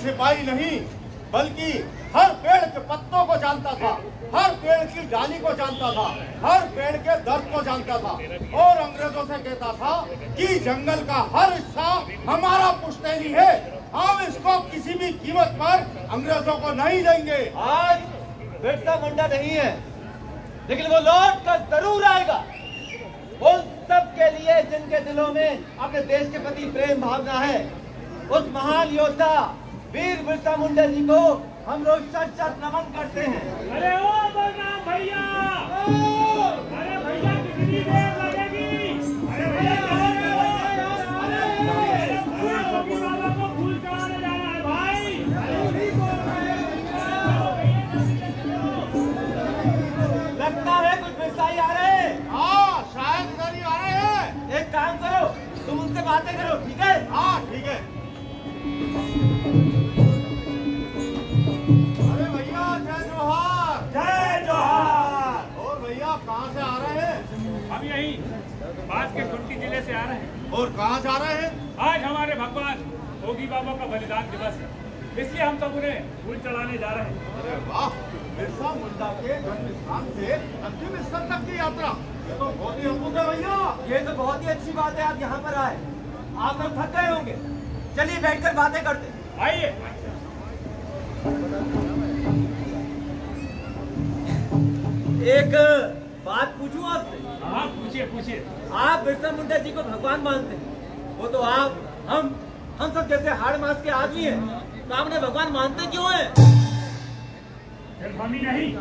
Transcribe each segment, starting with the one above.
सिपाही नहीं बल्कि हर पेड़ के पत्तों को जानता था, हर पेड़ की डाली को जानता था, हर पेड़ के दर्द को जानता था और अंग्रेजों से कहता था कि जंगल का हर हिस्सा हमारा पुश्तैनी है, हम इसको किसी भी कीमत पर अंग्रेजों को नहीं देंगे। आज बिरसा मुंडा नहीं है, लेकिन वो लौट कर जरूर आएगा। उन सब के लिए जिनके दिलों में अपने देश के प्रति प्रेम भावना है, उस महान योद्धा वीर बिरसा मुंडा जी को हम रोज सच नमन करते हैं। अरे ओ बलराम भैया, अरे भैया कितनी देर लगेगी? अरे भैया बाबा को फूल चढ़ाने जाना है भाई। लगता है कुछ बिरसाई आ रहे हैं। हाँ, शायद इधर ही आ रहे हैं। एक काम करो, तुम उनसे बातें करो, ठीक है? हाँ ठीक है। अरे भैया जय जोहार। जय जोहार। और भैया कहाँ से आ रहे हैं? हम यही पास के खुंटी जिले से आ रहे हैं। और कहाँ जा रहे हैं? आज हमारे भगवान योगी बाबा का बलिदान दिवस है, इसलिए हम सब उन्हें फूल चढ़ाने जा रहे हैं। अरे वाह, बिरसा मुंडा के जन्म स्थान से अंतिम स्थल तक की यात्रा, ये तो बहुत ही अद्भुत है भैया। ये तो बहुत ही अच्छी बात है, आप यहाँ पर आए। आप लोग थक गए होंगे, चलिए बैठकर बातें करते हैं। आइए। एक बात पूछूं आपसे? हाँ पूछिए पूछिए। आप बिरसा मुंडा जी को भगवान मानते हैं, वो तो आप हम सब जैसे हाड़ मास के आदमी हैं, तो आपने भगवान मानते क्यों हैं? सिर्फ हम ही नहीं,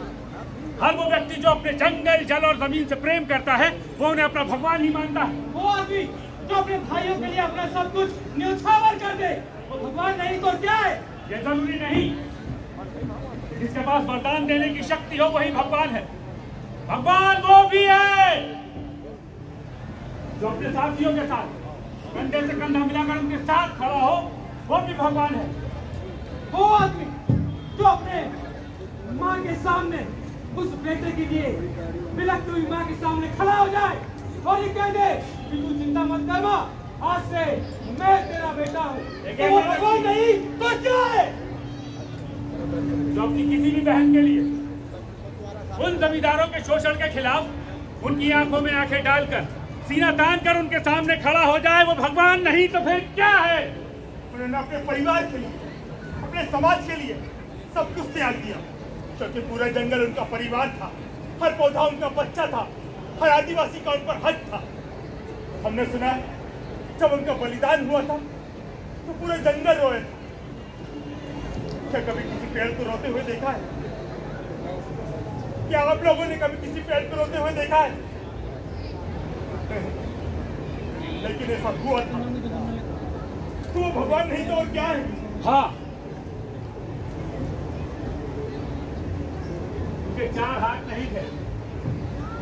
हर वो व्यक्ति जो अपने जंगल जल और जमीन से प्रेम करता है वो उन्हें अपना भगवान ही मानता है। वो आदमी जो अपने भाइयों के लिए अपना सब कुछ न्यौछावर कर दे, वो भगवान नहीं तो क्या है? ये जरूरी नहीं, जिसके पास वरदान देने की शक्ति हो वही भगवान है। भगवान वो भी है जो अपने साथियों के साथ कंधे से कंधा मिलाकर उनके साथ खड़ा हो, वो भी भगवान है। वो आदमी जो अपने माँ के सामने उस बेटे के लिए बिलखती हुई माँ के सामने खड़ा हो जाए और ये कह दे कि तू चिंता मत कर माँ, आज से मैं तेरा बेटा हूँ, तो वो भगवान नहीं तो क्या है? जो अपनी किसी भी बहन के लिए उन जमींदारों के शोषण के खिलाफ उनकी आंखों में आंखें डालकर सीना तान कर उनके सामने खड़ा हो जाए, वो भगवान नहीं तो फिर क्या है? उन्होंने अपने परिवार के लिए, अपने समाज के लिए सब कुछ त्याग दिया, क्योंकि पूरा जंगल उनका परिवार था, हर पौधा उनका बच्चा था, हर आदिवासी का उन पर हक था। हमने सुना है जब उनका बलिदान हुआ था तो पूरे जंगल रोए था। क्या कभी किसी पेड़ को रोते हुए देखा है? क्या आप लोगों ने कभी किसी पेड़ को रोते हुए देखा है? लेकिन ऐसा हुआ था, तो वो भगवान नहीं तो और क्या है? हाँ, उनके चार हाथ नहीं थे,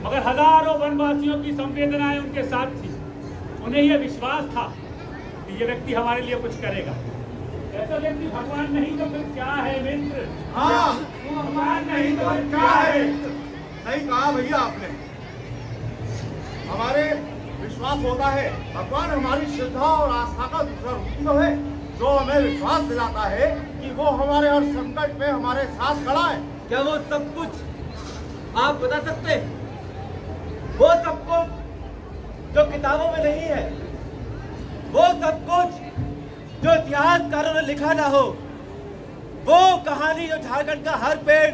मगर हजारों वनवासियों की संवेदनाएं उनके साथ थी। उन्हें यह विश्वास था कि ये व्यक्ति हमारे लिए कुछ करेगा। ऐसा व्यक्ति भगवान नहीं तो फिर क्या है मित्र? हाँ, भगवान नहीं तो फिर क्या है? सही कहा भैया आपने। हमारे विश्वास होता है भगवान हमारी श्रद्धा और आस्था का दूसरा रूप तो है, जो हमें विश्वास दिलाता है कि वो हमारे हर संकट में हमारे साथ खड़ा है। क्या वो सब कुछ आप बता सकते हैं? वो सब कुछ जो किताबों में नहीं है, वो सब कुछ जो इतिहासकारों ने लिखा ना हो, वो कहानी जो झारखंड का हर पेड़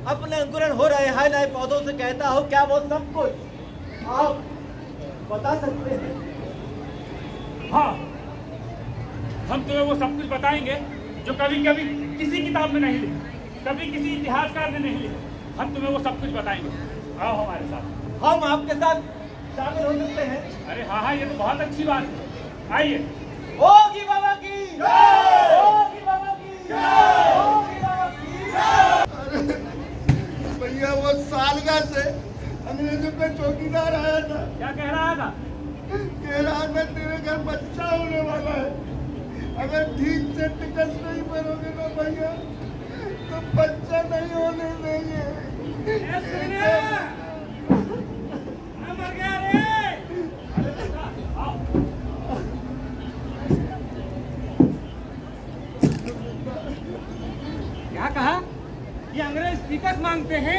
अपने अंकुरण हो रहे हैं नए पौधों से कहता हो, क्या वो सब कुछ आप बता सकते हैं? हाँ, हम तुम्हें वो सब कुछ बताएंगे जो कभी कभी किसी किताब में नहीं लिखा, कभी किसी इतिहासकार ने नहीं लिखा। हम तुम्हें वो सब कुछ बताएंगे, आओ हमारे साथ। हम आपके साथ शामिल हो सकते हैं? अरे हाँ हाँ, ये तो बहुत अच्छी बात है। आइए। योगी बाबा की जय! योगी बाबा की जय! योगी बाबा की जय! भैया वो सालगा से अंग्रेजों का चौकीदार आया था। क्या कह रहा था? कह रहा था तेरे घर बच्चा होने वाला है, अगर ठीक से टिकट नहीं भरोगे ना भैया तो बच्चा नहीं होने देंगे। मर गया रे। क्या कहा? ये अंग्रेज टिकट मांगते हैं?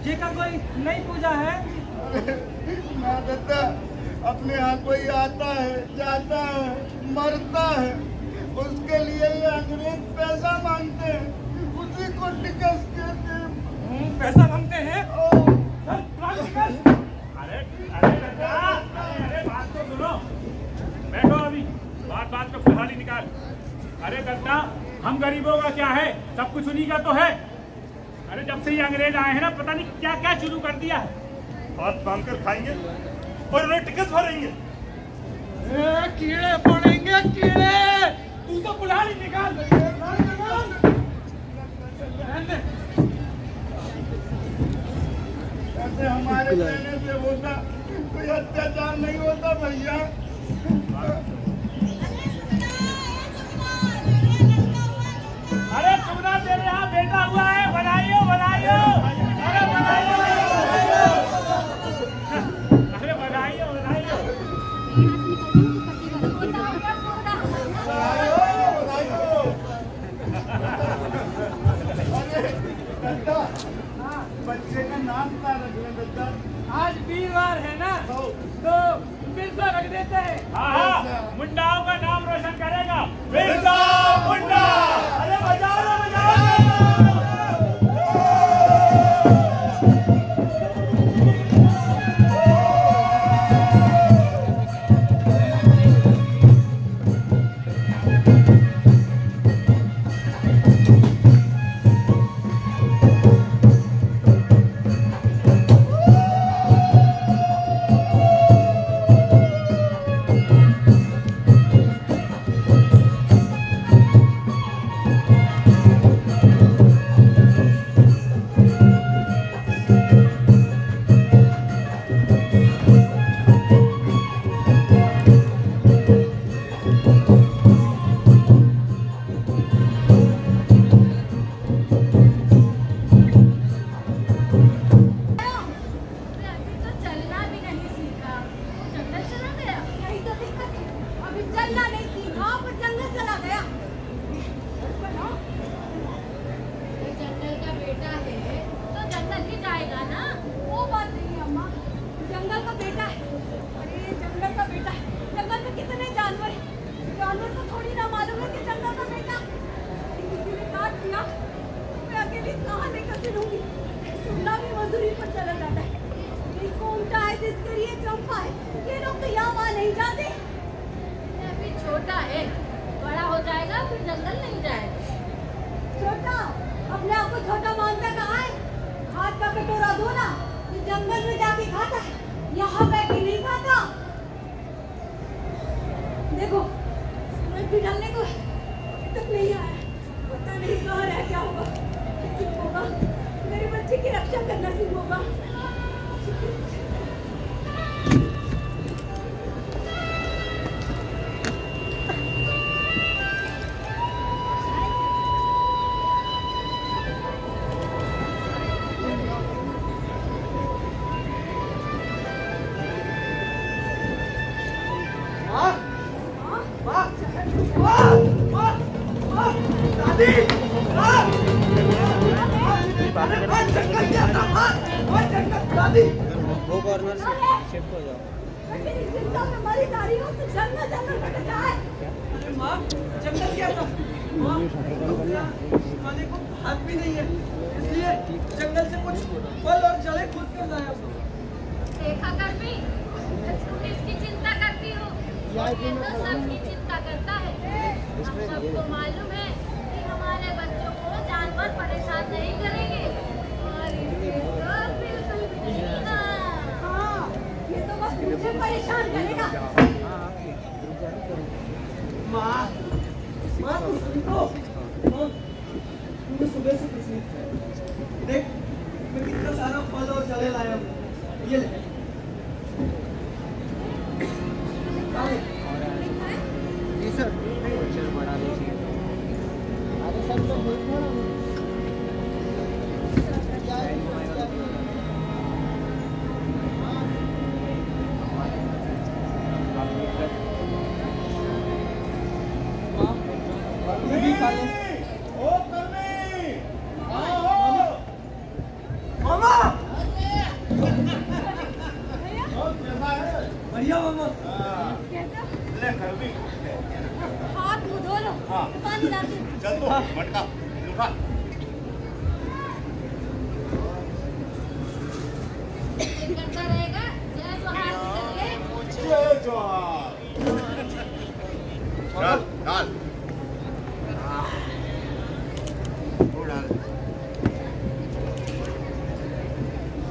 ये का कोई नई पूजा है? ना दादा, अपने यहाँ कोई आता है, जाता है, मरता है, उसके लिए ये अंग्रेज पैसा मांगते हैं, उसी को टिकट कहते हैं। पैसा मांगते हैं? अरे बात तो सुनो। बैठो अभी, बात को कहानी निकाल। अरे दत्ता, हम गरीबों का क्या है, सब कुछ उन्हीं का तो है। अरे जब से ये अंग्रेज आए हैं ना, पता नहीं क्या क्या शुरू कर दिया है। हाथ मांग कर खाएंगे और उन्हें टिकट भरेंगे। कीड़े पड़ेंगे, कीड़े। तू तो कुल्हाड़ी निकाल। ऐसे हमारे कहने से होता कोई अत्याचार नहीं होता भैया। अरे सुगना तेरे यहाँ बेटा हुआ है, बनाइयो बनाइयो। अरे बनाइयो, अरे बनाइयो बनाइयो। बच्चे का नाम क्या रखना दादा? आज वीरवार है ना, तो बिरसा रख देते हैं। हाँ, मुंडाओं का नाम रोशन करेगा। बिरसा मुंडा। अरे बजाओ ना, बजाओ। छोटा है, बड़ा हो जाएगा फिर जंगल नहीं जाएगा। छोटा, अपने आप को छोटा मानता कहाँ है? हाथ का कटोरा दो ना, तो जंगल में जाके खाता है, यहाँ बैठ के नहीं खाता। देखो, सूरज भी ढलने को तक नहीं आया, पता नहीं कहाँ रह क्या होगा। सिर्फ होगा मेरे बच्चे की रक्षा करना सिर्फ होगा। वो कॉर्नर से शिफ्ट हो जाओ। माँ, जंगल क्या था? माँ, खाने को भात भी नहीं है, इसलिए जंगल से कुछ फल और जड़ें खुद कर लाया हूँ। देखा कर्मी, तुम इसकी चिंता करती हो, ये तो सबकी चिंता करता है। हम सबको मालूम है कि हमारे बच्चों को जानवर परेशान नहीं करेंगे और इसे तो बिल्कुल भी नहीं ना। हाँ, ये तो बस मुझे परेशान करेगा। माँ, माँ तू सुन तो, माँ, तूने सुबह से कुछ नहीं खाया। देख, मैं कितना सारा फल और जड़ें लाया हूँ। ये ले। जी सर, बढ़ा दीजिए। अरे सर तो बहुत बड़ा है। ओ करने पानी लाती हूँ। चल तो मटका उठा। करता रहेगा। जय जोहार करके। जय जोहार। डाल डाल डाल।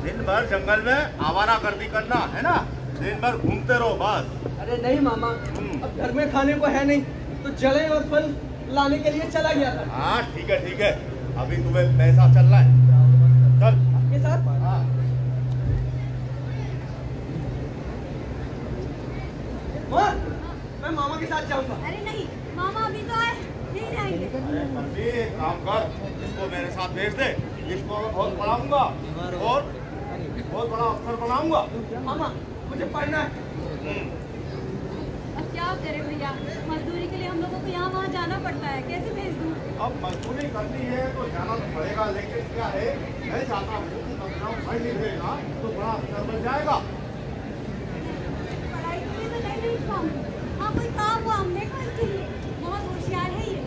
दिन भर जंगल में आवारा गर्दी करना है ना, दिन भर घूमते रहो बस। अरे नहीं मामा, अब घर में खाने को है नहीं तो जले और फल लाने के लिए चला गया था। हाँ ठीक है, अभी तुम्हें पैसा चल रहा है, चल आपके साथ। हाँ। माँ, मैं मामा के साथ जाऊंगा। अरे नहीं, मामा अभी तो आए, नहीं जाएंगे। अरे एक काम कर, इसको मेरे साथ भेज दे, इसको बहुत पढ़ाऊंगा और बहुत बड़ा अफसर बनाऊंगा। मामा मुझे पढ़ना है। अब क्या करें भैया, मजदूरी के लिए हम लोगों को यहाँ वहाँ जाना पड़ता है, कैसे भेज दूँ? अब मजदूरी करनी है तो जाना तो पड़ेगा, लेकिन क्या है, मैं चाहता हूँ कि बच्चा पढ़ लिख लेगा तो बड़ा अफसर बन जाएगा। पढ़ाई के लिए तो नहीं काम, हाँ कोई काम हुआ हमने को इसके लिए, बहुत होशियार है ये।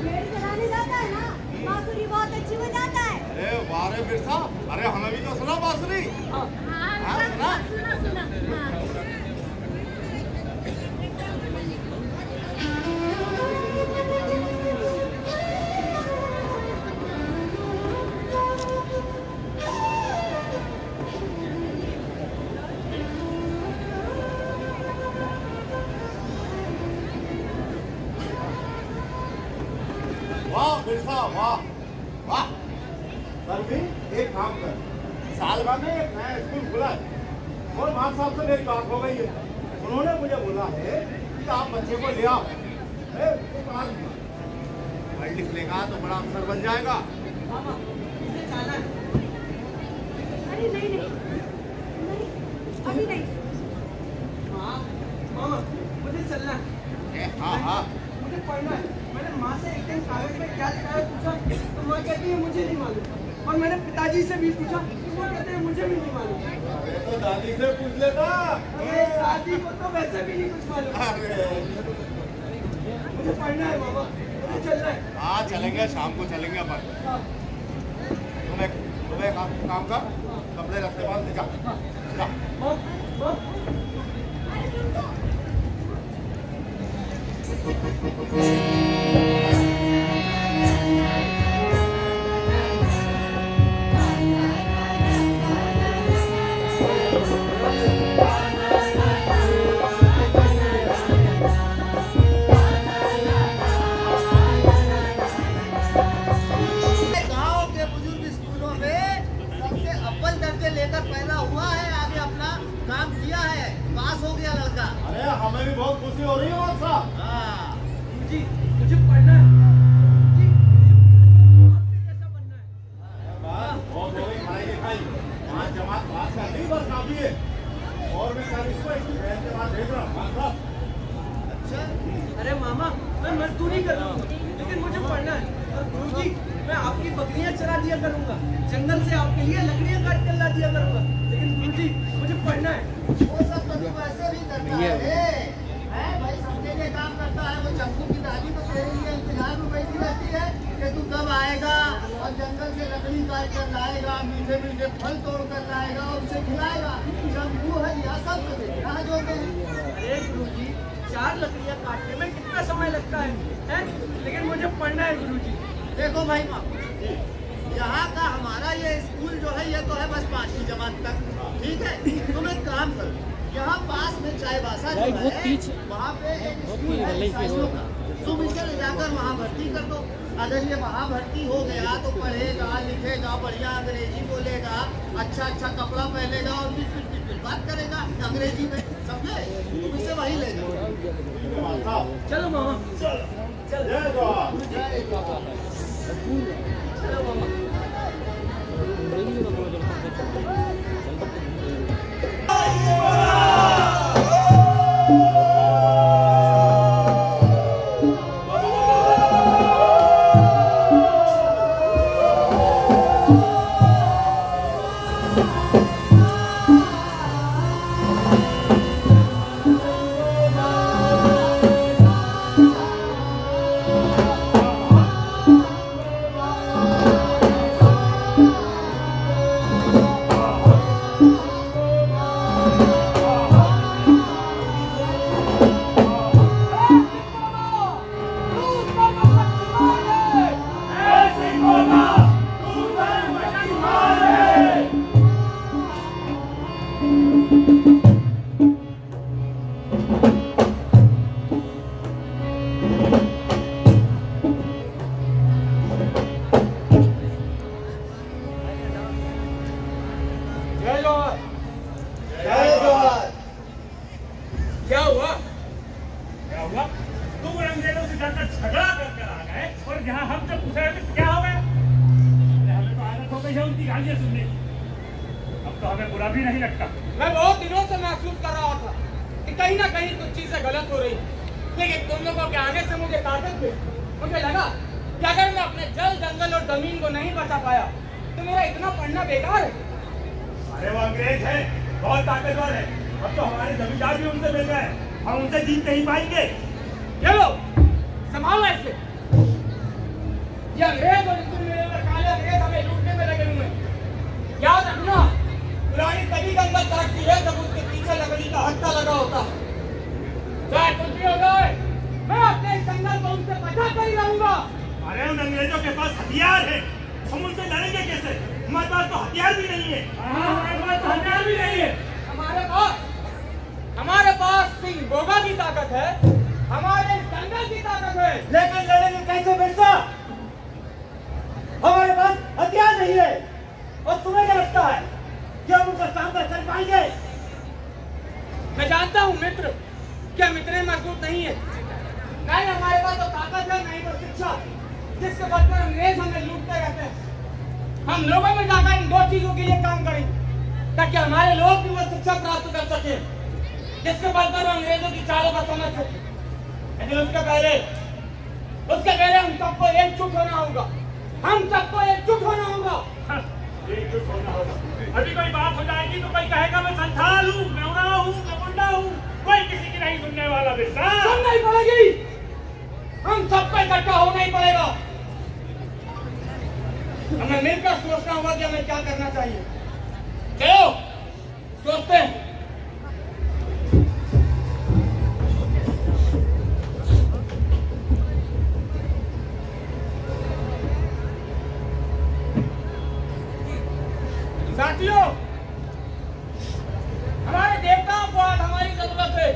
पेड़ चलाने जाता है ना, बांसुरी बहुत अच्छी बजाता है। अरे वाह रे बिरसा, अरे हमें भी तो सुना बांसुरी। हाँ सुना। हाँ। वाह बिरसा वाह वाह। सर भी एक काम कर, साल भर में एक नया स्कूल खुला है और मां साहब से मेरी बात हो गई है, उन्होंने मुझे बोला है कि आप बच्चे को ले आओ, पढ़ लिख लेगा तो बड़ा अफसर बन जाएगा। मामा मुझे जाना है। अरे नहीं, अभी नहीं। मामा मुझे चलना है। हाँ मुझे पढ़ना है। मैंने माँ से एक दिन कागज में क्या लिखा है पूछा तो माँ कहती है मुझे नहीं मालूम, और मैंने पिताजी से भी पूछा तो वो कहते हैं मुझे भी नहीं मालूम। अरे तो दादी से पूछ लेता। अरे दादी को तो वैसे भी नहीं कुछ मालूम। मुझे पढ़ना है मामा, मुझे चलना है। हाँ चलेंगे, शाम को चलेंगे अपन। तुम्हें काम कर, कपड़े रखते बाद ले जा। लेकर पैदा हुआ है, आगे अपना काम किया है, पास हो गया लड़का। अरे हमें भी बहुत खुशी हो रही है बात साहब। हाँ जी मुझे पढ़ना है। जी आपके कैसा बनना है? बहुत हो गई पढ़ाई लिखाई, वहाँ जमात पास कर दी बस काफी है, और मैं कल इसको के बाद भेज रहा हूँ। अच्छा, अरे मामा मैं मजदूरी कर रहा हूँ लेकिन मुझे पढ़ना है। और गुरुजी मैं आपकी बकरियां चरा दिया करूंगा, जंगल से आपके लिए लकड़ियां काट कर ला दिया करूंगा, लेकिन गुरुजी मुझे पढ़ना है। वो सब तो तू ऐसे भी करता है भाई, समझे के काम करता है। वो चंपू की दादी तो तेरे लिए इंतजार में बैठी रहती है कि तू कब आएगा और जंगल से लकड़ी काट कर लाएगा, मीठे मीठे फल तोड़ कर लाएगा और उसे खिलाएगा। चंपू है या सब तो देखना जो के। अरे गुरुजी 4 लकड़ियां काटने में कितना समय लगता है? लेकिन मुझे पढ़ना है गुरुजी। देखो भाई यहाँ का हमारा ये स्कूल जो है ये तो है बस 5वीं जमात तक, ठीक है। तुम एक काम करो, यहाँ पास में चाईबासा जो है वहाँ पे एक स्कूल है ईसाइयों का, तुम इसे ले जाकर वहाँ भर्ती कर दो। अगर ये वहाँ भर्ती हो गया तो पढ़ेगा लिखेगा, बढ़िया अंग्रेजी बोलेगा, अच्छा कपड़ा पहनेगा और फिर बात करेगा अंग्रेजी में, समझे? तुम इसे वहीं ले जाओ। चलो मामा, चलो मामा। हमसे पूछा है कि क्या हो गया? हमें तो आदत हो गई है उनकी गालियां सुनने की। अब तो हमें बुरा भी नहीं लगता। मैं बहुत दिनों से महसूस कर रहा था कि कहीं ना कहीं कुछ चीजें गलत हो रही, लेकिन तुम लोगों के आने से मुझे ताकत हुई। मुझे लगा कि अगर मैं अपने जल, जंगल और जमीन को नहीं बचा पाया तो मेरा इतना पढ़ना बेकार है। अरे वो अंग्रेज है, बहुत ताकतवर है। अब तो हमारे जमींदार भी उनसे मिल गए, हम उनसे जीत नहीं पाएंगे। ये लो, संभालो ऐसे। ये अंग्रेज और इनसे मिले हुए काले अंग्रेज हमें लूटने में लगे हुए हैं। याद रखना, पुरानी तभी जंगल काटती है जब उसके पीछे लकड़ी का हट्टा लगा होता है। चाहे कुछ भी हो जाए, मैं अपने इस जंगल को उनसे बचा कर ही रहूंगा। अरे उन अंग्रेजों के पास हथियार है, हम उनसे लड़ेंगे कैसे? हमारे पास तो हथियार भी नहीं है। हमारे पास तो हथियार भी नहीं है। हमारे पास सिंह बोगा की ताकत है, हमारे जंगल की ताकत है। लेकिन लड़ेंगे कैसे बिरसा? हमारे पास हथियार नहीं है। और तुम्हें क्या लगता है कि हम उनका सामना कर पाएंगे? मैं जानता हूँ मित्र, कि हम इतने मजबूत नहीं है। नहीं हमारे पास तो ताकत है, नहीं तो शिक्षा, जिसके बल पर अंग्रेज हमें लूटते रहते हैं। हम लोगों में जाकर इन दो चीजों के लिए काम करेंगे ताकि हमारे लोग भी वो शिक्षा प्राप्त कर सके जिसके बल पर अंग्रेजों की चालों का समझ सके। लेकिन उसके पहले हम सबको एकजुट होना होगा। हम सबको एकजुट होना होगा। एकजुट होना होगा। अभी कोई बात हो जाएगी तो कोई कहेगा मैं संथाल हूँ, मैं उराव हूँ, मैं मुंडा हूँ। कोई किसी की नहीं सुनने वाला। बिरसा सुनना ही पड़ेगी। हम सबको इकट्ठा होना ही पड़ेगा। हमें मिलकर सोचना होगा कि हमें क्या करना चाहिए। चलो सोचते हैं। साथियों, हमारे देवताओं को आज हमारी जरूरत है।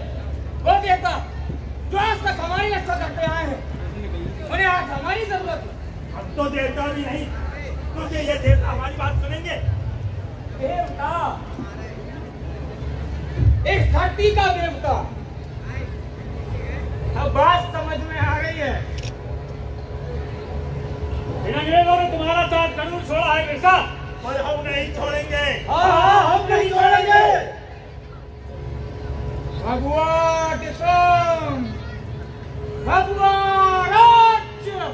वो देवता जो आज तक हमारी रक्षा करते आए हैं, उन्हें आज हमारी जरूरत है। अब तो देवता भी नहीं, क्योंकि ये देवता हमारी बात सुनेंगे। देवता, इस धरती का देवता। अब बात समझ में आ रही है। इन अंग्रेजों ने तुम्हारा साथ जरूर छोड़ा है बिरसा, और हम नहीं छोड़ेंगे। हाँ, हम नहीं छोड़ेंगे। भगवान किसान, भगवान राज्य।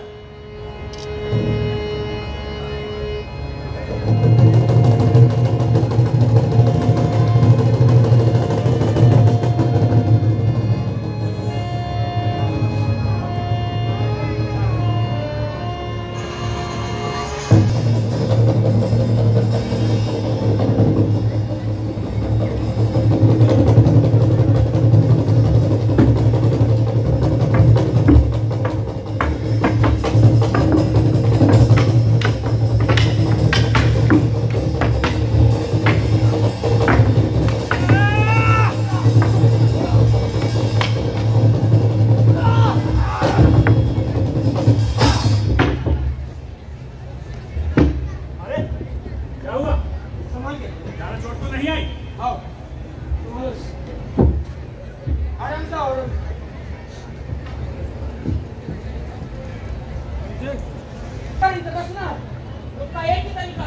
उसका एक ही तरीका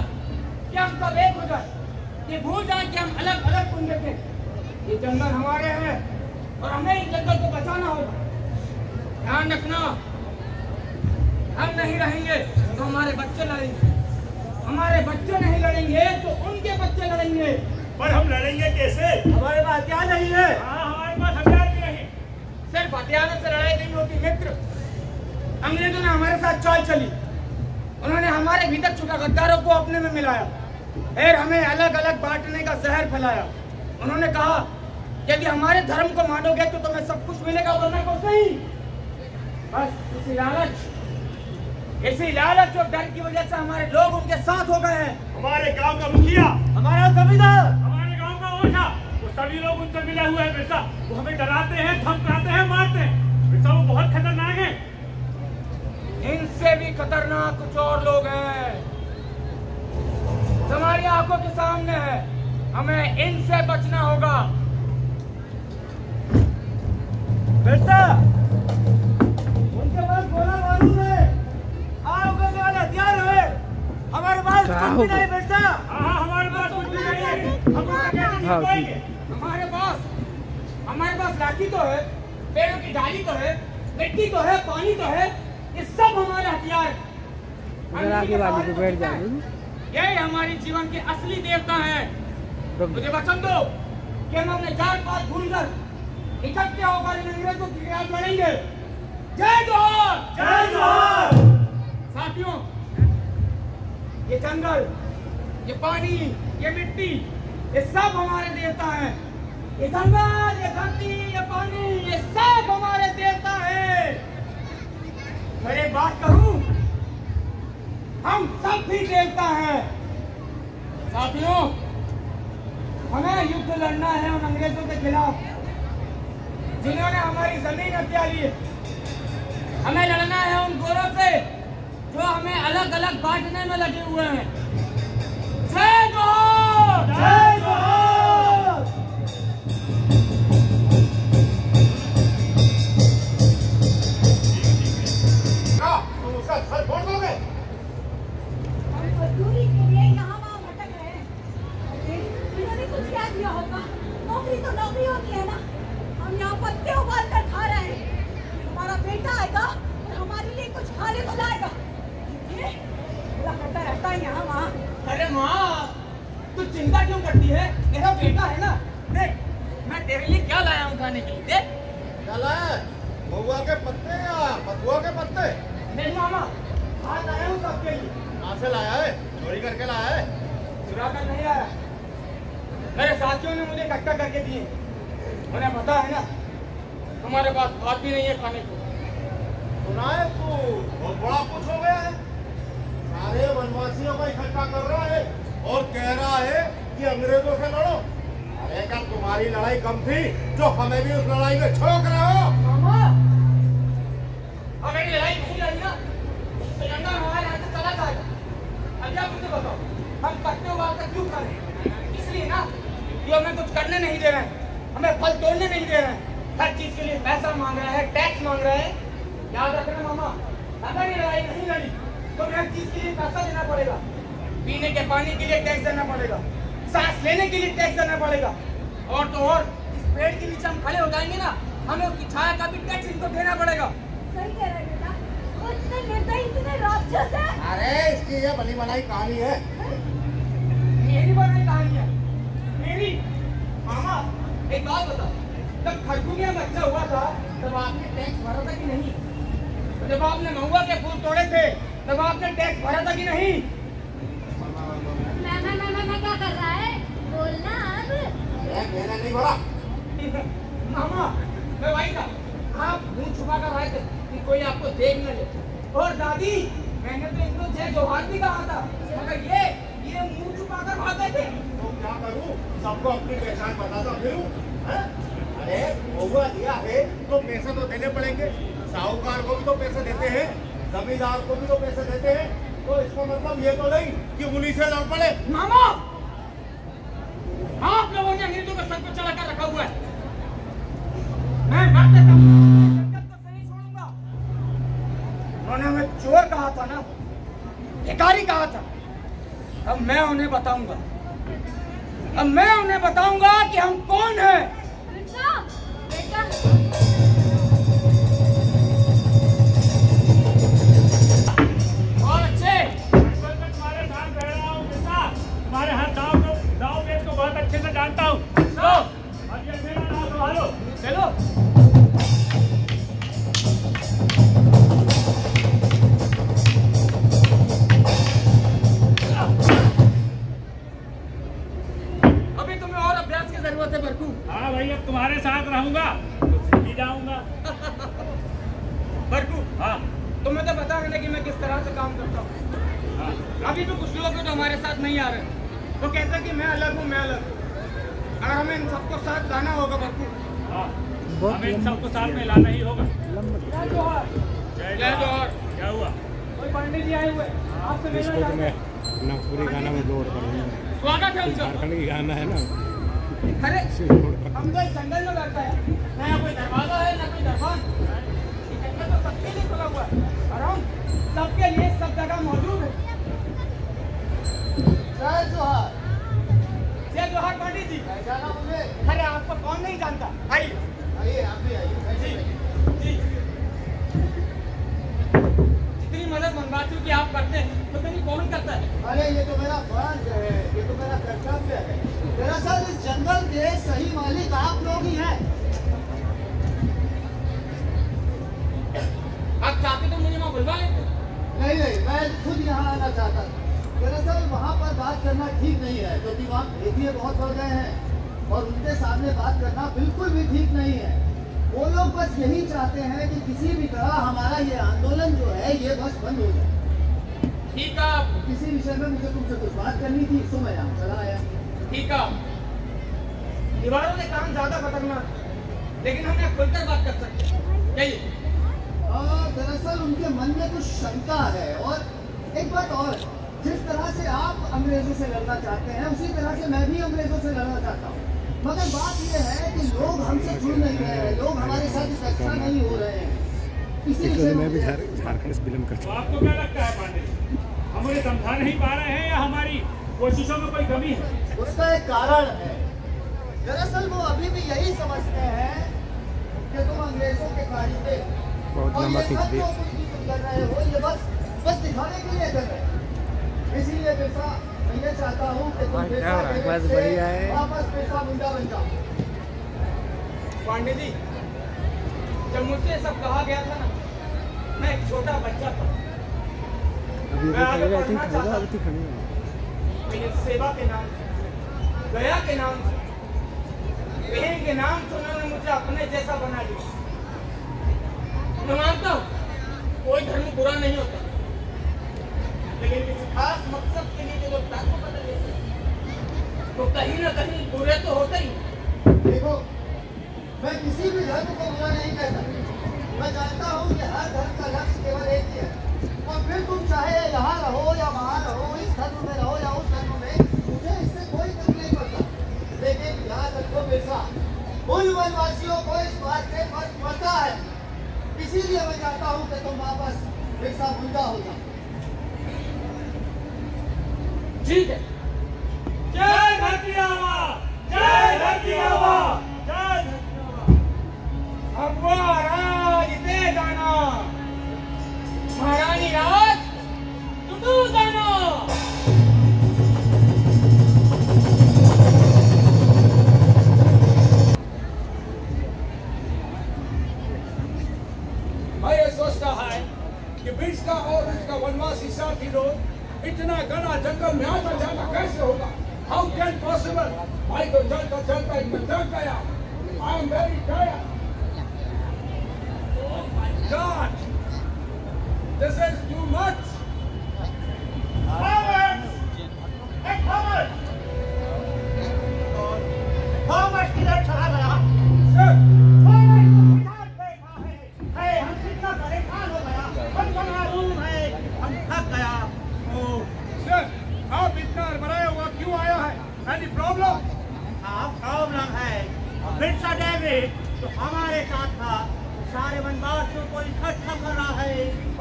कि हम सब एक हो जाए, ये भूल जाए कि हम अलग अलग कुंडे थे। ये जंगल हमारे हैं और हमें इस जंगल को बचाना होगा। ध्यान रखना, हम नहीं रहेंगे तो हमारे बच्चे लड़ेंगे, हमारे बच्चे नहीं लड़ेंगे तो उनके बच्चे लड़ेंगे। पर हम लड़ेंगे कैसे? हमारे पास हथियार नहीं है। हाँ, हमारे पास हथियार भी नहीं। सिर्फ हथियारों से लड़ाई नहीं होती मित्र। अंग्रेजों ने हमारे साथ चाल चली, उन्होंने हमारे भीतर छुपा गद्दारों को अपने में मिलाया, फिर हमें अलग अलग बांटने का जहर फैलाया। उन्होंने कहा यदि हमारे धर्म को मानोगे तो तुम्हें सब कुछ मिलेगा, वरना कुछ नहीं। बस इसी लालच और डर की वजह से हमारे लोग उनके साथ हो गए हैं। हमारे गांव का मुखिया, हमारा जमींदार, हमारे गांव का ओझा, वो सभी लोग उनसे मिले हुए हैं बिरसा। वो हमें डराते हैं, धमकाते हैं, मारते हैं। बिरसा वो बहुत खतरनाक है। इनसे भी खतरनाक कुछ और लोग हैं, हमारी आंखों के सामने है। हमें इनसे बचना होगा। बेटा, उनके पास गोला बारूद है, नहीं बेटा। हाँ हमारे पास कुछ भी नहीं है, हम उसका कैसे जीत पाएंगे? हमारे पास लाठी तो है, पेड़ों की डाली तो है, मिट्टी तो है, पानी तो है, ये सब हमारे हथियार हैं। आगे वाली को बैठ जाओ। यही हमारे जीवन के असली देवता हैं। मुझे वचन दो कि हम अपने जात पात भूलकर इकट्ठे होकर इन अंग्रेजों के खिलाफ लड़ेंगे। जय जोहर, जय जोहर। साथियों, ये जंगल, ये पानी, ये मिट्टी, ये सब हमारे देवता हैं। ये जंगल, ये धरती, ये पानी, ये सब हमारे देवता हैं। मैं एक बात कहूं, हम सब भी देवता हैं। साथियों, हमें युद्ध लड़ना है उन अंग्रेजों के खिलाफ जिन्होंने हमारी जमीन हत्या ली है। हमें लड़ना है उन गोरों से जो हमें अलग अलग बांटने में लगे हुए हैं। जय जोहर, जय जोहर। तुम उसका सर फोड़ दोगे? मजदूरी के लिए यहाँ वहाँ भटक रहे हैं। इन्होंने कुछ याद दिया होगा। नौकरी तो नौकरी होती है ना। हम यहाँ पत्ते उबाल कर खा रहे हैं। हमारा बेटा आएगा और हमारे लिए कुछ खाने को लाएगा। करता रहता है यहाँ वहाँ। अरे माँ, तू चिंता क्यों करती है? मेरा बेटा है ना। देख, मैं तेरे लिए क्या लाया हूँ खाने के लिए। देख क्या लाया? महुआ के पत्ते या बथुआ के पत्ते? नहीं मामा, हाथ लाया हूँ सबके लिए। कहाँ से लाया है? चोरी करके लाया है? चुरा कर नहीं आया। मेरे साथियों ने मुझे इकट्ठा करके दिए। उन्हें पता है ना, हमारे पास बात भी नहीं है खाने को। सुना है तू बहुत बड़ा कुछ हो गया है। सारे वनवासियों को इकट्ठा कर रहा है और कह रहा है कि अंग्रेजों से लड़ो। अरे क्या तुम्हारी लड़ाई कम थी जो हमें भी उस लड़ाई में छोक रहे हो? मामा, अगर ये लड़ाई नहीं लड़ी ना तो लंगा हमारे यहाँ से चला जाएगा। अब आप मुझे बताओ, हम पत्ते उबाल कर क्यों खा रहे हैं? इसलिए ना कि हमें कुछ करने नहीं दे रहे हैं, हमें फल तोड़ने नहीं दे रहे हैं। हर चीज के लिए पैसा मांग रहे हैं, टैक्स मांग रहे हैं। याद रखना मामा, अगर ये लड़ाई नहीं लड़ी तो हर चीज के लिए पैसा देना पड़ेगा। पीने के पानी के लिए टैक्स देना पड़ेगा, सांस लेने के लिए टैक्स देना पड़ेगा। और तो और इस पेड़ के नीचे हम खड़े हो जाएंगे ना, हमें उसकी छाया का भी टैक्स इनको देना पड़ेगा। सही कह रहे बेटा। वो इतने निर्दयी, इतने राक्षस है। अरे इसकी ये बनी बनाई कहानी है। मेरी बनाई कहानी है? मेरी? मामा, एक बात बताओ, जब खरगोशिया बच्चा हुआ था तब आपने टैक्स भरा था कि नहीं? जब आपने महुआ के फूल तोड़े थे तब आपने टैक्स भरा था कि नहीं? मैं क्या कर रहा है? बोलना अब। मैंने नहीं भरा। मामा, मैं वही था, आप मुंह छुपा कर आए थे कि कोई आपको देख न ले। और दादी, मैंने तो इनको जय जोहर भी कहा था, मगर ये मुंह छुपा कर भाग गए थे। तो क्या करूं? सबको अपनी पहचान बताता फिरूं? अरे महुआ दिया है तो पैसे तो देने पड़ेंगे। साहूकार को भी तो पैसे देते हैं, जमींदार को भी तो पैसे देते हैं। तो इसका मतलब ये तो नहीं कि उन्हीं से लड़ पड़े। मामा, आप लोगों ने अंग्रेजों को सर पर चढ़ा कर रखा हुआ है। मैं मरते तक तो सही छोड़ूंगा। उन्होंने हमें चोर कहा था ना, भिखारी कहा था। अब मैं उन्हें बताऊंगा, कि हम कौन हैं। बेटा, बेटा। और अच्छे तुम्हारे साथ रह रहा हूँ बेटा, तुम्हारे हाथ दाव पेच को बहुत अच्छे से जानता हूँ। तो अब ये मेरा नाम संभालो। चलो। अभी तुम्हें और अभ्यास की जरूरत है बरकू। हाँ भाई, अब तुम्हारे साथ रहूंगा तो सीखी जाऊंगा। बरकू, हाँ तुम्हें तो पता है ना कि मैं किस तरह से काम करता हूँ। हाँ अभी भी कुछ लोग जो हमारे साथ नहीं आ रहे, वो कहते हैं कि मैं अलग हूँ, मैं अलग हूँ। और हमें इन सबको साथ लाना होगा बरकू। हाँ, हमें इन सबको साथ में लाना ही होगा। जय जोहर। जय जोहर। क्या हुआ? कोई पंडित जी आए हुए, आपसे मिलना चाहते हैं। ना पूरे गाना में जोड़ कर स्वागत है उनका। झारखंड की गाना है ना। अरे हम तो जंगल में बैठा है, ना यहाँ कोई दरवाजा है ना कोई दरबान। ये जंगल तो सबके लिए खुला हुआ है और हम सबके लिए सब जगह मौजूद है। अरे ये तो मेरा फर्ज है, ये तो मेरा कर्तव्य है। दरअसल इस जंगल के सही मालिक आप लोग ही हैं। आप चाहते तो मुझे वहाँ बुलवा लेते। नहीं, मैं खुद यहाँ आना चाहता था। दरअसल वहाँ पर बात करना ठीक नहीं है, क्योंकि वहाँ देखिए बहुत बढ़ गए हैं और उनके सामने बात करना बिल्कुल भी ठीक नहीं है। वो लोग बस यही चाहते हैं कि किसी भी तरह हमारा ये आंदोलन जो है ये बस बंद हो जाए। ठीक है, किसी विषय में मुझे तुमसे कुछ बात करनी थी, तो मैं यहाँ चला आया। ठीक है। दीवारों के काम ज्यादा खतरनाक, लेकिन हम यहाँ खुलकर बात कर सकते हैं। कहिए। दरअसल उनके मन में कुछ शंका है, और एक बात और, जिस तरह से आप अंग्रेजों से लड़ना चाहते हैं उसी तरह से मैं भी अंग्रेजों से लड़ना चाहता हूँ। मगर बात यह है कि लोग हमसे जुड़ नहीं रहे हैं, लोग हमारे साथ इकट्ठा नहीं हो रहे हैं। इसी विषय मैं भी झारखंड से बिलोंग करता हूँ। आपको क्या लगता है पांडे, हम उन्हें समझा नहीं पा रहे हैं या हमारी कोशिशों में कोई कमी है? उसका एक कारण है। दरअसल वो अभी भी यही समझते हैं कि तुम अंग्रेजों के कारिंदे और ये सब जो तुम कर रहे हो ये बस दिखाने के लिए कर रहे हैं। इसीलिए बिरसा मैं ये चाहता हूँ कि तुम वापस बिरसा मुंडा बन जाओ। पांडे जी, जब मुझसे सब कहा गया था ना, मैं एक छोटा बच्चा था। मैं आगे बढ़ना चाहता था। मेरी सेवा के नाम से, दया के नाम से, बहन के नाम से उन्होंने मुझे अपने जैसा बना दिया। मैं मानता हूँ कोई धर्म बुरा नहीं होता, लेकिन किसी खास मकसद के लिए जो धर्म बदल देते हैं तो कहीं न कहीं बुरे तो होते ही। देखो, मैं किसी भी धर्म को बुरा नहीं कहता। मैं जानता हूँ कि हर धर्म का लक्ष्य केवल एक ही है, और फिर तुम चाहे यहाँ रहो या वहाँ रहो, इस धर्म में रहो या उस धर्म में, मुझे इससे कोई फर्क नहीं पड़ता। लेकिन याद रखो बिरसा, उन वनवासियों को इस बात से फर्क पड़ता है। इसीलिए मैं चाहता हूँ कि तुम वापस बिरसा मुंडा हो जाओ। ठीक है। जय धरती आबा, जय धरती आबा, जय धरती आबा। अगवा राज दे जाना, महारानी राज तू जाना। मैं ये सोचता है कि बिरसा और उसका वनवासी साथी लोग इतना घना जंगल में आता जाना कैसे होगा? How can possible? भाई तो चलता चलता इतना थक गया। I am very tired. God, this is too much. Thomas किधर चला गया? Sir, हम कितना परेशान हो गया, हम मालूम है, हम थक गया। sir, आप इतना हड़बड़ाया हुआ क्यों आया है? Any problem? हाँ, प्रॉब्लम है। बिरसा डेविड तो हमारे साथ था, सारे वनवासियों को इकट्ठा कर रहा है।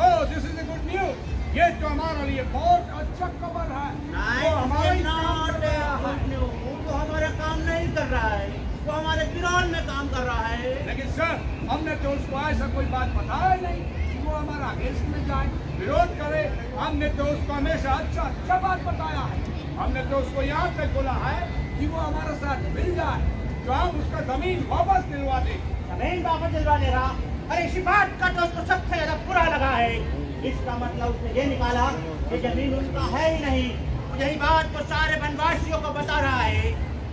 Oh, this is a good news. ये तो हमारे लिए बहुत अच्छा खबर है। नहीं, वो हमारा ही काम not कर रहा है। good news. वो हमारा काम नहीं कर रहा है, वो हमारे विरोध में काम कर रहा है। लेकिन सर, हमने तो उसको ऐसा कोई बात बताया नहीं कि वो हमारा अगेंस्ट में जाए, विरोध करे। हमने तो उसको हमेशा अच्छा बात बताया है। हमने तो उसको यहाँ तक बोला है कि वो हमारे साथ मिल जाए, तो हम उसका जमीन वापस दिलवा दें। जमीन वापस दिलवा दे रहा? अरे इसी बात का तो उसको सबसे ज्यादा बुरा लगा है। इसका मतलब उसने ये निकाला कि जमीन उनका है ही नहीं। यही बात तो सारे वनवासियों को बता रहा है,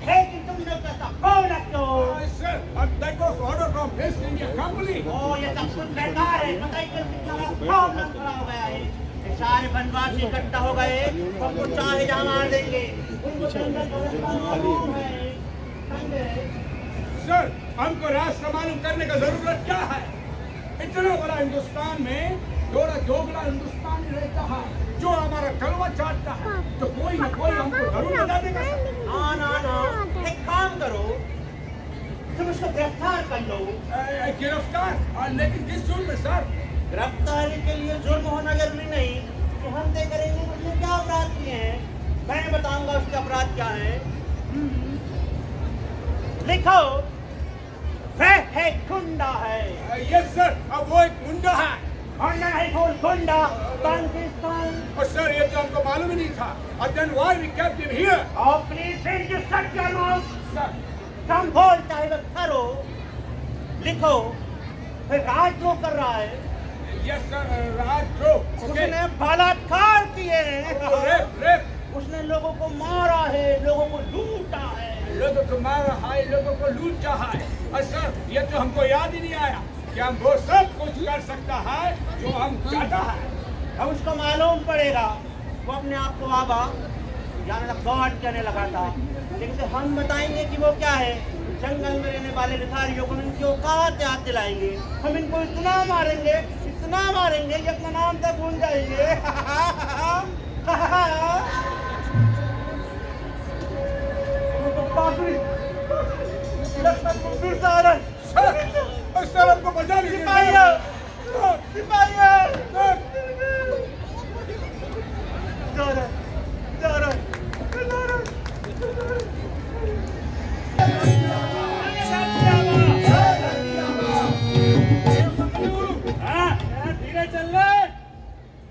लेकिन तुम लोग कैसा कौन लगते हो? Sir, that was order from West India Company. ओ, ये सब कुछ बेकार है। पता ही कितना प्रॉब्लम खड़ा हो गया है। ये सारे वनवासी इकट्ठा हो गए, हमको चाहे जहाँ मार देंगे। उनको जंगल का रास्ता मालूम है। सर, हमको रास्ता मालूम करने का जरूरत क्या है? इतना बड़ा हिंदुस्तान में थोड़ा जोगला हिंदुस्तानी रहता है जो हमारा कलवा चाटता है, तो कोई न कोई हमको जरूर बता देगा सर। ना, एक काम करो, तुम उसको गिरफ्तार कर लो। गिरफ्तार? लेकिन किस जुर्म में सर? गिरफ्तारी के लिए जुर्म होना जरूरी नहीं कि हम तय करेंगे उसने क्या अपराध किए हैं। मैं बताऊंगा उसके अपराध क्या है। लिखो, वह है गुंडा है। यस सर, अब वो एक गुंडा है। गुंडा नहीं, गुंडा। पाकिस्तान और सर ये तो हमको मालूम ही नहीं था। और then why we kept him here? Oh, please, please, you shut your mouth. Sir, Some whole time करो, लिखो, फिर राजद्रोह कर रहा है। yes sir, राजद्रोह। Okay. उसने बलात्कार किए हैं। Rape. उसने लोगों को मारा है, लोगों को लूटा है। लोगों को मारा है, लोगों को लूटा है। और सर ये तो हमको याद ही नहीं आया कि हम वो सब कुछ कर सकता है जो हम चाहता है। अब उसको मालूम पड़ेगा, वो अपने आप को बाबा जाने लगा, गॉड कहने लगा था। लेकिन हम बताएंगे कि वो क्या है। जंगल में रहने वाले भिखारियों को इनकी औकात याद दिलाएंगे। हम इनको इतना मारेंगे कि अपना नाम तक भूल जाएंगे। सर हमको मजा नहीं धीरे चल रहे,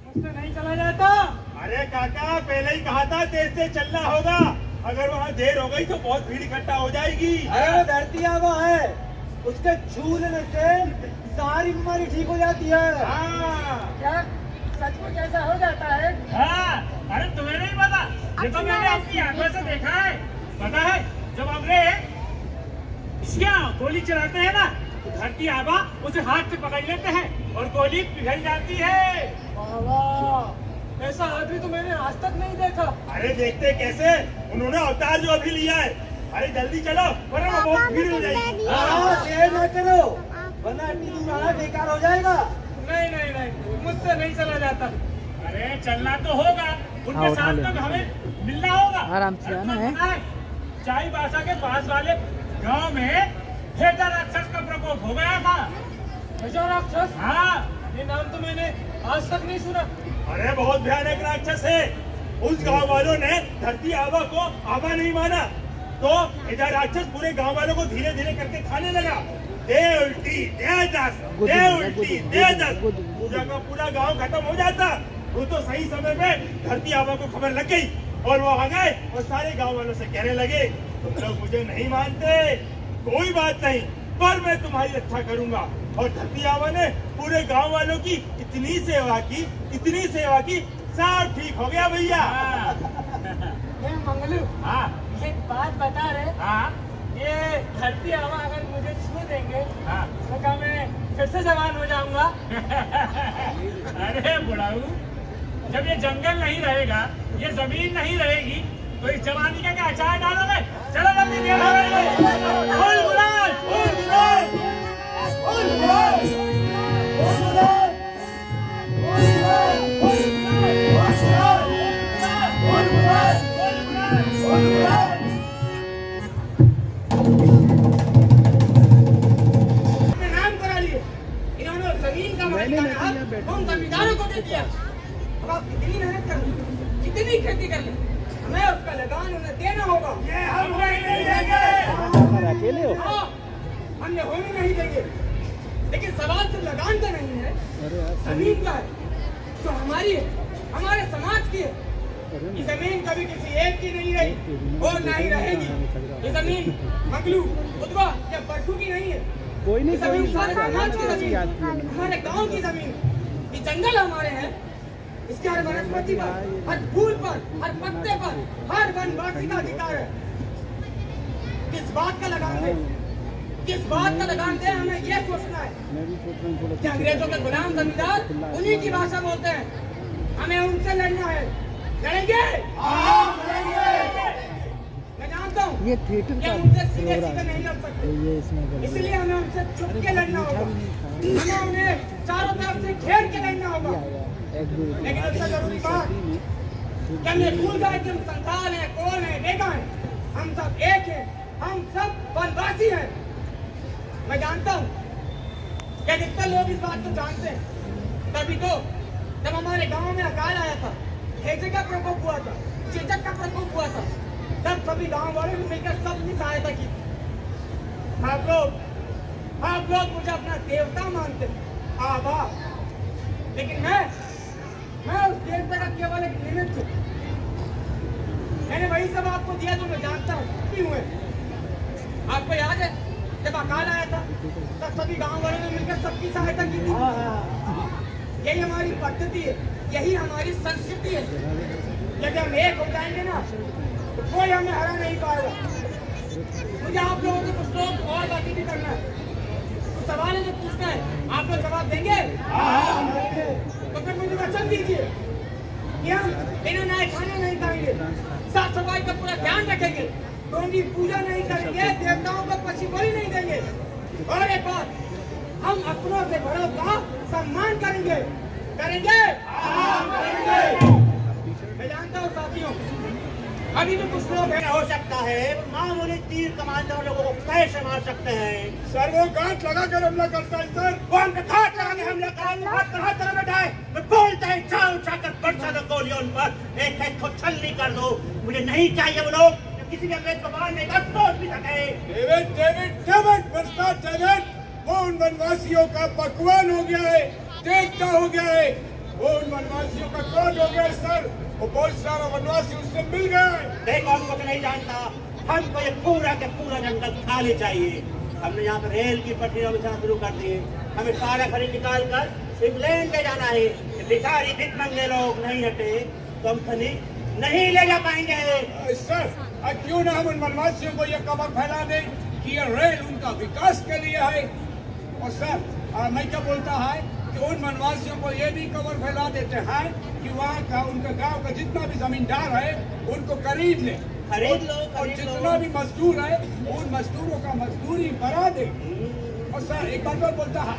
मुझसे नहीं चला जाता। अरे काका पहले ही कहा था तेज से चलना होगा, अगर वहाँ देर हो गई तो बहुत भीड़ इकट्ठा हो जाएगी। अरे धरती आबा है, उसके छूने से सारी बीमारी ठीक हो जाती है। क्या सचमुच ऐसा हो जाता है? हाँ, अरे तुम्हें नहीं पता, ये तो मैंने अपनी आंखों से देखा है। पता है जब अंग्रेज क्या गोली चलाते हैं ना, तो धरती आबा उसे हाथ से पकड़ लेते हैं और गोली पिघल जाती है। वाह, ऐसा आदमी तो मैंने आज तक नहीं देखा। अरे देखते कैसे, उन्होंने अवतार जो अभी लिया है। अरे जल्दी चलो वरना बहुत भीड़ हो जाएगी। देर ना करो वरना तुम्हारा बेकार हो जाएगा। नहीं, मुझसे नहीं चला जाता। अरे चलना तो होगा, उनके साथ तो हमें मिलना होगा। आराम से आना है। चाईबासा के पास वाले गांव में हेजा राक्षस का प्रकोप हो गया था। हेजा राक्षस? हाँ, ये नाम तो मैंने आज तक नहीं सुना। अरे बहुत भयानक राक्षस है। उस गांव वालों ने धरती आबा को आबा नहीं माना, तो हेजा राक्षस पूरे गांव वालों को धीरे धीरे करके खाने लगा। दे उल्टी दे दस, दे उल्टी दे दस, पूरा का पूरा गांव खत्म हो जाता। वो तो सही समय पे धरती आबा को खबर लग गई और वो आ गए और सारे गांव वालों से कहने लगे, तुम लोग मुझे नहीं मानते, कोई बात नहीं, पर मैं तुम्हारी रक्षा करूंगा। और धरती आबा ने पूरे गांव वालों की इतनी सेवा की, सब ठीक हो गया भैया। मंगलू, हाँ, एक बात बता रहे, हाँ, ये धरती आबा अगर मुझे छू देंगे, हाँ। तो क्या मैं फिर से जवान हो जाऊंगा? अरे बुढ़ाऊ, जब ये जंगल नहीं रहेगा, ये जमीन नहीं रहेगी, तो इस जवानी का क्या अचार डालोगे? चलो जल्दी नाम करा लिए, इन्होंने जमीन का मालिकाना हम जमींदारों को दे दिया। अब आप कितनी मेहनत कर लें, कितनी खेती कर लें, हमें उसका लगान उन्हें देना होगा। ये हम नहीं देंगे। अकेले हो? हाँ, हमने होने नहीं देंगे, लेकिन सवाल सिर्फ लगान का नहीं है, जमीन का है, जो हमारी है, हमारे समाज की है। ये जमीन कभी किसी एक की नहीं रही और ना ही रहेगी। ये जमीन मंगलू, उदवा या बरखू की नहीं है। कोई नहीं, ये जमीन सारे समाज की जमीन, हमारे गांव की जमीन। ये जंगल हमारे हैं, इसके हर वनस्पति पर, हर फूल पर, हर पत्ते पर, हर वनवासी का अधिकार है। किस बात का लगान दे, किस बात का लगान दे, हमें ये सोचना है कि अंग्रेजों के गुलाम जमींदार उन्हीं की भाषा बोलते हैं, हमें उनसे लड़ना है। लड़ेंगे? मैं जानता हूँ ये थिएटर कि का उनसे सीधे सीधे नहीं लड़ सकते, ये इसमें इसलिए हमें उनसे छुप के लड़ना होगा। हमें उन्हें चारों तरफ से घेर के लड़ना होगा। लेकिन उससे जरूरी बात कि हम ये भूल जाए कि हम संथाल हैं, कौन है, नेता हैं, हम सब एक हैं, हम सब वनवासी हैं। मैं जानता हूँ कि अधिकतर लोग इस बात को जानते हैं, तभी तो जब हमारे गांव में अकाल आया था, हैजे का प्रकोप हुआ था, चेचक का प्रकोप हुआ था, तब सभी गांव वालों ने मिलकर सबकी सहायता की। आप लोग मुझे अपना देवता मानते, आबा, लेकिन मैं उस देवता का केवल एक निमित्त। मैंने वही सब आपको दिया जो मैं जानता हूँ क्यों है। आपको याद है जब अकाल आया था तब सभी गांव वालों ने मिलकर सबकी सहायता की थी। यही हमारी पद्धति है, यही हमारी संस्कृति है। यदि हम एक हो जाएंगे ना तो कोई हमें हरा नहीं पाएगा। मुझे आप लोगों से कुछ लोग और बातें भी करना है। तो सवाल है जो पूछना है आप लोग जवाब देंगे? तो फिर मुझे वचन दीजिए कि हम बिना नए खाना नहीं खाएंगे, साफ सफाई का पूरा ध्यान रखेंगे, तो उनकी पूजा नहीं करेंगे, देवताओं को पशु बलि नहीं देंगे। और एक बात, हम अपनों से बड़ों का सम्मान करेंगे। करेंगे? मैं जानता हूँ साथियों, अभी भी कुछ लोग हैं हो सकता है मामूली तीर कमाने वाले लोगों को कैसे मार सकते हैं। सर वो गांठ लगा कर हमला करता है सर। वो हम पे घाट लगा के हमला करेंगे, हाथ पर हाथ तरह बैठाए, मैं बोलता है उठा कर बरसा दो गोलियों उन पर, एक एक को छलनी कर दो। मुझे नहीं चाहिए वो लोग किसी भी अंग्रेज को मारने का सोच भी सके। डेविड बरसा डेविड, वो उन वनवासियों का पकवान हो गया है, देवता हो गया है, वो उन वनवासियों का गॉड हो गया है सर। वो बहुत सारा वनवासी उससे मिल गए। देखो हमको तो नहीं जानता, हमको ये पूरा के पूरा जंगल खाली चाहिए। हमने यहाँ पर रेल की पटरियां बिछाना शुरू कर दी है। हमें सारा खरीद निकाल कर इंग्लैंड ले जाना है। भिखारी भिख मंगे लोग नहीं हटे तो हम खनिज नहीं ले जा पाएंगे। सर क्यों ना हम उन वनवासियों को ये खबर फैला दें कि ये रेल उनका विकास के लिए है। और सर मैं क्या बोलता है कि उन वनवासियों को ये भी खबर फैला देते हैं कि वहाँ का उनका गांव का जितना भी जमींदार है उनको खरीद ले, और जितना भी मजदूर है उन मजदूरों का मजदूरी बढ़ा दे। और सर एक बात और बोलता है,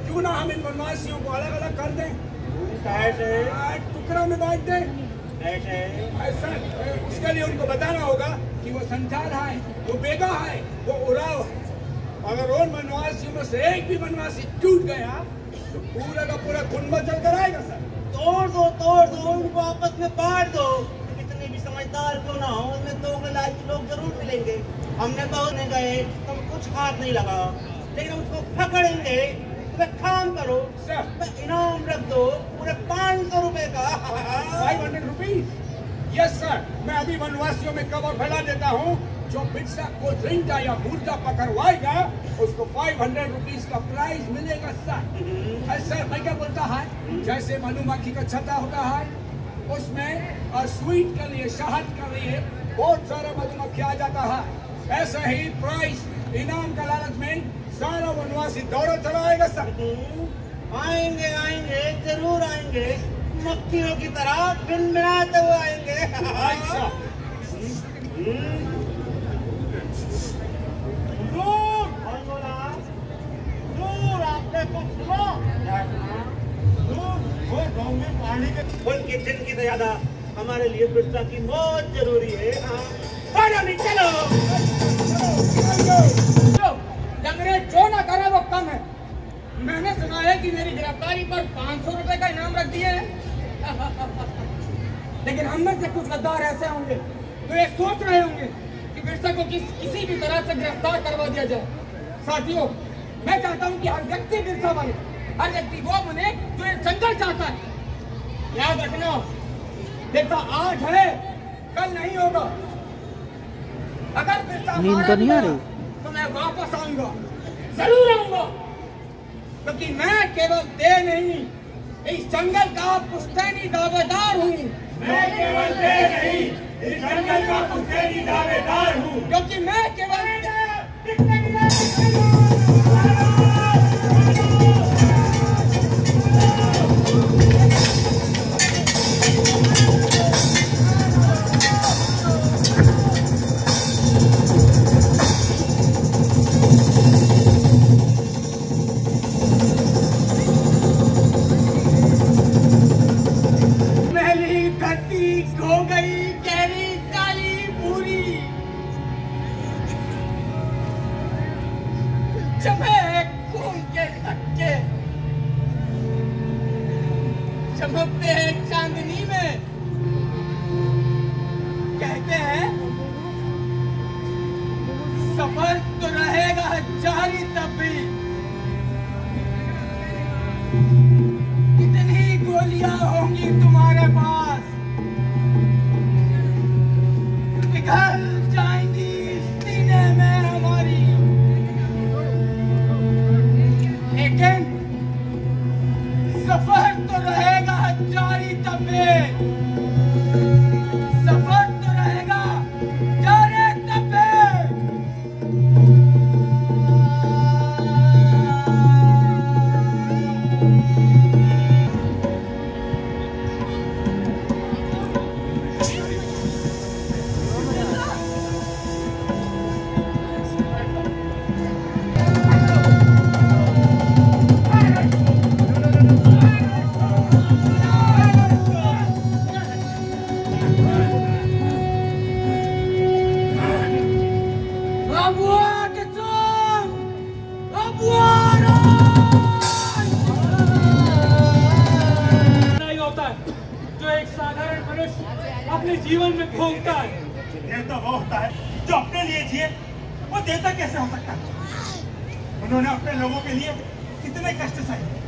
क्यों ना हम इन वनवासियों को अलग अलग कर दें, टुकड़ा में बांट दें। ऐसा उसके लिए उनको बताना होगा कि वो संचार है, वो बेगा है, वो उड़ाव है। अगर उन वनवासियों में से एक भी वनवासी टूट गया तो पूरा का पूरा गुंबद चल कर आएगा सर। तोड़ दो उनको आपस में बांट दो। कितने भी समझदार क्यों ना हो, उनमें 2 लाख लोग जरूर मिलेंगे। हमने बहुत नहीं गए, तुम कुछ हाथ नहीं लगा, लेकिन उसको पकड़ेंगे। तुम्हें काम करो सर, इनाम रख दो पूरे 500 रुपए का। 500 रुपीज? यस सर, मैं अभी वनवासियों में खबर फैला देता हूँ। जो बिरसा को जिंदा या मुर्दा पकड़वाएगा उसको 500 रुपीज का प्राइज मिलेगा सर। सर मैं क्या बोलता है, जैसे मधुमक्खी का छत्ता होता है उसमें स्वीट के लिए, शहद के लिए बहुत सारा मधुमक्खी आ जाता है, ऐसा ही प्राइज इनाम का लालच में सारा वनवासी दौड़ा चलाएगा सर। आएंगे जरूर आएंगे, मक्खियों की तरह भिनभिनाते हुए आएंगे। अच्छा आपने कुछ सुनो? वो गाँव में पानी के उनकी जिंदगी से ज्यादा हमारे लिए बिरसा की मौत जरूरी है। चलो अंग्रेज जो ना करे वो कम है। मैंने सुना है कि मेरी गिरफ्तारी पर 500 रुपए का इनाम रख दिए हैं। लेकिन हम में से कुछ गद्दार ऐसे होंगे तो ये सोच रहे होंगे कि बिरसा को किसी भी तरह से गिरफ्तार करवा दिया जाए। साथियों, मैं चाहता हूं कि हर व्यक्ति बिरसा बने, हर व्यक्ति वो बने जो ये जंगल चाहता है। याद रखना, बिरसा आज है कल नहीं होगा। अगर बिरसा मारा गया तो मैं वापस आऊंगा, जरूर आऊंगा, क्योंकि मैं केवल दे नहीं इस जंगल का पुश्तैनी दावेदार हूँ। मैं केवल दे नहीं इस जंगल का पुश्तैनी दावेदार हूँ, क्योंकि मैं केवल चमकते हैं चांदनी में। कहते हैं सफर तो रहेगा जारी तब भी। कितनी गोलियां होंगी तुम्हारी के सपोर्ट तो रहेगा डायरेक्ट पे। अपने जीवन में भोगता है। देवता वो होता है जो अपने लिए जिए। वो देवता कैसे हो सकता है? उन्होंने अपने लोगों के लिए कितने कष्ट सहे।